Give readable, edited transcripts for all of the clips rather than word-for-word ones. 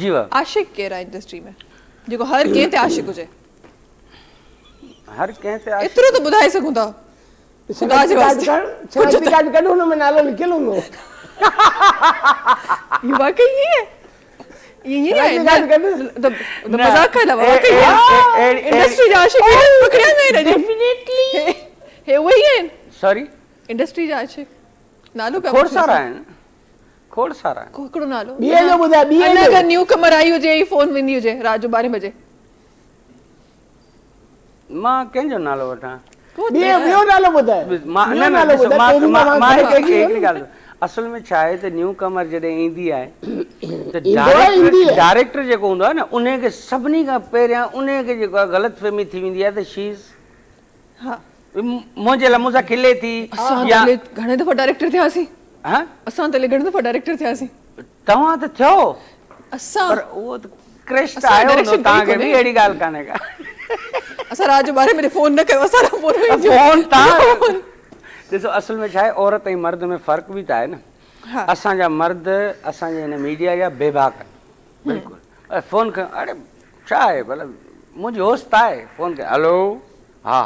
जी वाह आशिक केरा इंडस्ट्री में जेको हर कंहिं ते आशिक हुजे हर कंहिं ते आशिक एतिरो त ॿुधाए सघूं था खुदा जे वास्ते शनाख्ती कार्ड कढो हुन में नालो लिखियल हूंदो ये वाकई ही है ये है शनाख्ती कार्ड कढ तो मजाक का अलावा वाकई इंडस्ट्री जा आशिक पकड़िया नहीं रहे डेफिनेटली हे वही है सॉरी इंडस्ट्री जा आशिक नालो का खोड़ सारा है खोड़ सारा है कोकड़ो नालो बीए जो ॿुधाए बीए अने जो अगर न्यू कमर आई हुजे ई फोन वेंदी हुजे रात जो 12 बजे मां कंहिंजो नालो वठां बीए ॿियो नालो ॿुधाए मां ॿियो न नालो ॾिसो, ॿुधाए, मां पहिरीं मां मां मां तव्हांखे हिकिड़ी ॻाल्हि असल में छा आहे त न्यू कमर जॾहिं ईंदी आहे त ईंदी आहे। डायरेक्टर जेको हूंदो आहे न उन खे सभिनी खां पहिरियां उन खे जेको आहे ग़लतफ़हमी थी वेंदी आहे त शी इज़ हां मुंहिंजे लाइ मूंसां खिले थी या घणे दफ़ा डायरेक्टर थियासीं हां असां त घणे दफ़ा डायरेक्टर थियासीं तव्हां त थियो असां पर उहो त क्रेश त असां आयो हूंदो direction तव्हांखे कई बि कोन्हे। अहिड़ी ॻाल्हि कान्हे का असां रात जो 12 बजे फोन न कयो असां फोन में फोन तव्हां ॾिसो असल में छा आहे औरत ऐं मर्द में फ़र्क़ु बि त आहे न हां असांजा मर्द असांजे हिन मीडिया जा बेबाक आहिनि बिल्कुलु फ़ोन कयो अड़े छा आहे भला मुंहिंजी होश त आहे फ़ोन कयो हलो हा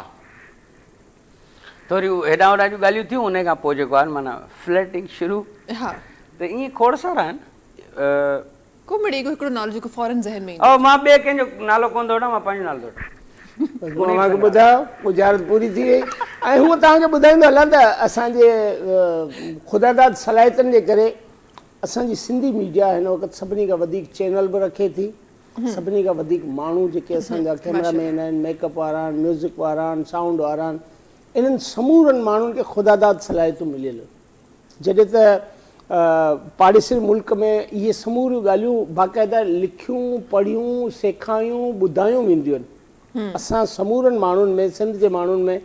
थोरी हेॾां होॾां जूं ॻाल्हियूं थियूं उन खां पोइ जेको आहे माना फ्लर्टिंग शुरू हां त ईअं खोड़ सारा आहिनि कॉमेडी को हिकिड़ो नालो जेको फौरन ज़हन में ऐं मां ॿिए कंहिंजो नालो कोन थो वठां मां पंहिंजो नालो थो वठां तव्हांखे ॿुधायो गुज़ारत पूरी थी वई ऐं हूअं तव्हांखे ॿुधाईंदो हलां त असांजे ख़ुदादाद सलाहियतनि जे करे असांजी सिंधी मीडिया हिन वक़्तु सभिनी खां वधीक चैनल बि रखे थी सभिनी खां वधीक माण्हू जेके असांजा कैमरामैन आहिनि मेकअप वारा आहिनि म्यूज़िक वारा आहिनि साउंड वारा आहिनि इन्हनि समूरनि माण्हुनि खे ख़ुदादाद सलाहियतूं मिलियल जॾहिं त पाड़ेसरी मुल्क में इहे समूरियूं ॻाल्हियूं बाक़ाइदा लिखियूं पढ़ियूं सेखारियूं ॿुधायूं वेंदियूं आहिनि असां समूरनि माण्हुनि में सिंध जे माण्हुनि में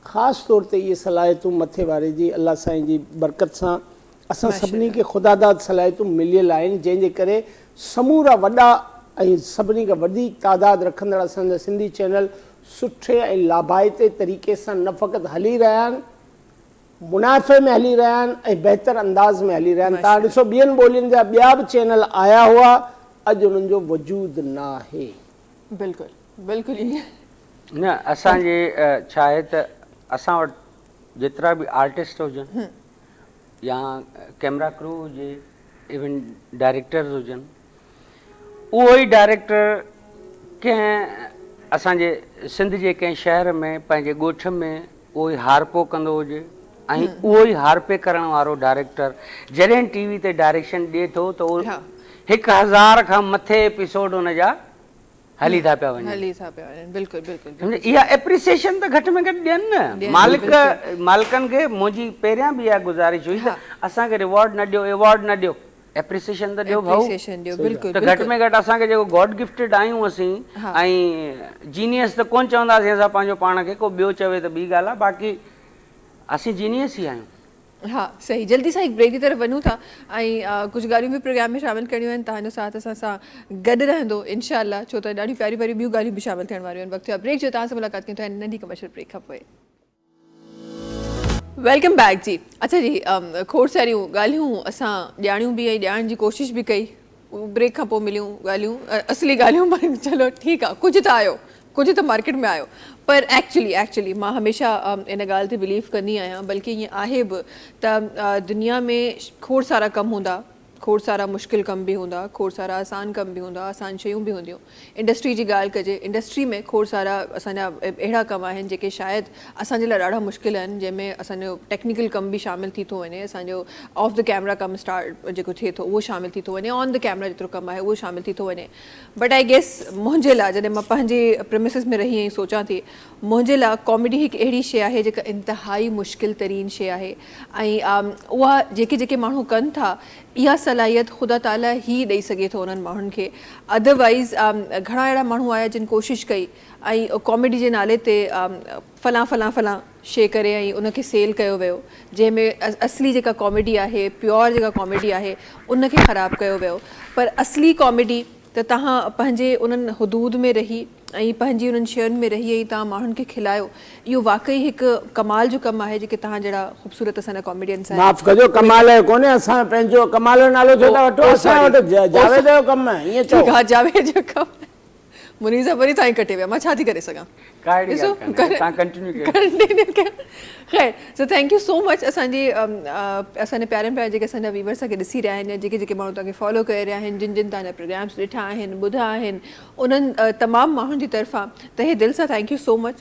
ख़ासि तौर ते इहे सलाहियतूं मथे वारे जी अलाह साईं जी बरकत सां असां सभिनी खे ख़ुदादाद सलाहियतूं मिलियल आहिनि जंहिंजे करे समूरा वॾा ऐं सभिनी खां वधीक तादाद रखंदड़ असांजा सिंधी चैनल सुठे ऐं लाभाइते तरीक़े सां न फ़क़ति हली रहिया आहिनि मुनाफ़े में हली रहिया आहिनि ऐं बहितर अंदाज़ में हली रहिया आहिनि तव्हां ॾिसो ॿियनि ॿोलियुनि जा ॿिया बि चैनल आया हुआ अॼु उन्हनि जो वजूद न आहे बिल्कुलु बिल्कुलु ईअं न असांजे छा आहे त असां वटि जेतिरा बि आर्टिस्ट हुजनि या कैमरा क्रू हुजे इवन डायरेक्टर्स हुजनि उहो ई डायरेक्टर कंहिं असांजे सिंध जे कंहिं शहर में पंहिंजे ॻोठ में उहो ई हारपो कंदो हुजे ऐं उहो ई हारपे करण वारो डायरेक्टर जॾहिं टीवी ते डायरेक्शन ॾिए थो त उहो 1000 खां मथे एपिसोड हुन जा हली था पिया वञनि हली था पिया वञनि बिल्कुलु बिल्कुलु सम्झो इहा एप्रिसिएशन त घटि में घटि ॾियनि न मालिकनि खे मुंहिंजी पहिरियां बि इहा गुज़ारिश हुई त असांखे रिवॉर्ड न ॾियो एवॉर्ड न ॾियो एप्रिसिएशन त ॾियो भाऊ एप्रिसिएशन ॾियो बिल्कुलु त घटि में घटि असांखे जेको गॉड गिफ्टेड आहियूं असीं ऐं जीनियस त कोन चवंदासीं असां पंहिंजो पाण खे को ॿियो चवे त ॿी ॻाल्हि आहे बाक़ी असीं जीनियस ई आहियूं हाँ सही जल्दी सां हिकु ब्रेक की तरफ़ वञूं था ऐं कुझु ॻाल्हियूं बि प्रोग्राम में शामिलु करणियूं आहिनि तव्हांजो साथ असां सां गॾु रहंदो इंशाअल्लाह छो त ॾाढियूं प्यारियूं प्यारियूं ॿियूं ॻाल्हियूं बि शामिलु थियण वारियूं आहिनि वक़्तु ब्रेक जो तव्हां सां मुलाक़ात कयूं था नंढी कमर्शियल ब्रेक खां पोइ वेलकम बैक जी अच्छा जी खोड़ सारियूं ॻाल्हियूं असां ॼाणियूं बि ऐं ॼाणण जी कोशिशि बि कई ब्रेक खां पोइ मिलियूं ॻाल्हियूं असली ॻाल्हियूं पर चलो ठीकु आहे कुझु त आयो कुझु त मार्केट में आयो पर एक्चुअली मां हमेशह इन ॻाल्हि ते बिलीव कंदी आहियां बल्कि ईअं आहे बि त दुनिया में खोड़ सारा कम हूंदा खोड़ सारा मुश्किल कम भी हूंदा खोड़ सारा आसान कम भी हूंदा आसान शयूं भी होंदियूं इंडस्ट्री जी ॻाल्हि कजे इंडस्ट्री में खोड़ सारा असांजा अहिड़ा कम आहिनि जेके शायदि असांजे लाइ ॾाढा मुश्किल आहिनि जंहिंमें असांजो टेक्निकल कम बि शामिलु थी थो वञे असांजो ऑफ द कैमरा कमु स्टार्ट जेको थिए थो उहो शामिलु थी थो वञे ऑन द कैमरा जेतिरो कमु आहे उहो शामिलु थी थो वञे बट आई गेस मुंहिंजे लाइ जॾहिं मां पंहिंजे प्रेमिसिस में रही ऐं सोचां थी मुंहिंजे लाइ कॉमेडी हिकु अहिड़ी शइ आहे जेका इंतिहाई मुश्किल तरीन शइ आहे ऐं उहा जेके माण्हू कनि था इहा सलाहियत ख़ुदा ताला ई ॾेई सघे थो उन्हनि माण्हुनि खे अदरवाइज़ घणा अहिड़ा माण्हू आया जिन कोशिशि कई ऐं कॉमेडी जे नाले ते फलां शइ करे ऐं उनखे सेल कयो वियो जंहिंमें असली जेका कॉमेडी आहे प्योर जेका कॉमेडी आहे उनखे ख़राबु कयो वियो पर असली कॉमेडी त तव्हां पंहिंजे उन्हनि हुदूद में रही ऐं पंहिंजी उन्हनि शयुनि में रही ऐं तव्हां माण्हुनि खे खिलायो, इहो वाक़ई हिकु कमाल जो कमु आहे जेके तव्हां जहिड़ा ख़ूबसूरत असांजा कॉमेडियंस आहिनि। माफ़ कजो, कमाल जो कोन्हे, असां पंहिंजो कमाल जो नालो छो था वठो, असां वटि जावेद जो कमु आहे, ईअं चओ। ठीकु आहे, जावेद जो कमु मुनीर साहब वरी ताईं कटे विया, मां छा थी करे सघां। काई ॾिसो, ॻाल्हि कान्हे, तव्हां कंटिन्यू कयो। ख़ैर, so thank you so much असांजे असांजे प्यारनि प्यारे जेके असांजा व्यूवर्स खे ॾिसी रहिया आहिनि, जेके जेके माण्हू तव्हांखे फॉलो करे रहिया आहिनि, जिन जिन तव्हांजा प्रोग्राम्स ॾिठा आहिनि, ॿुधा आहिनि, उन्हनि तमामु माण्हुनि जी तरफ़ां तहे दिलि सां थैंक यू सो मच।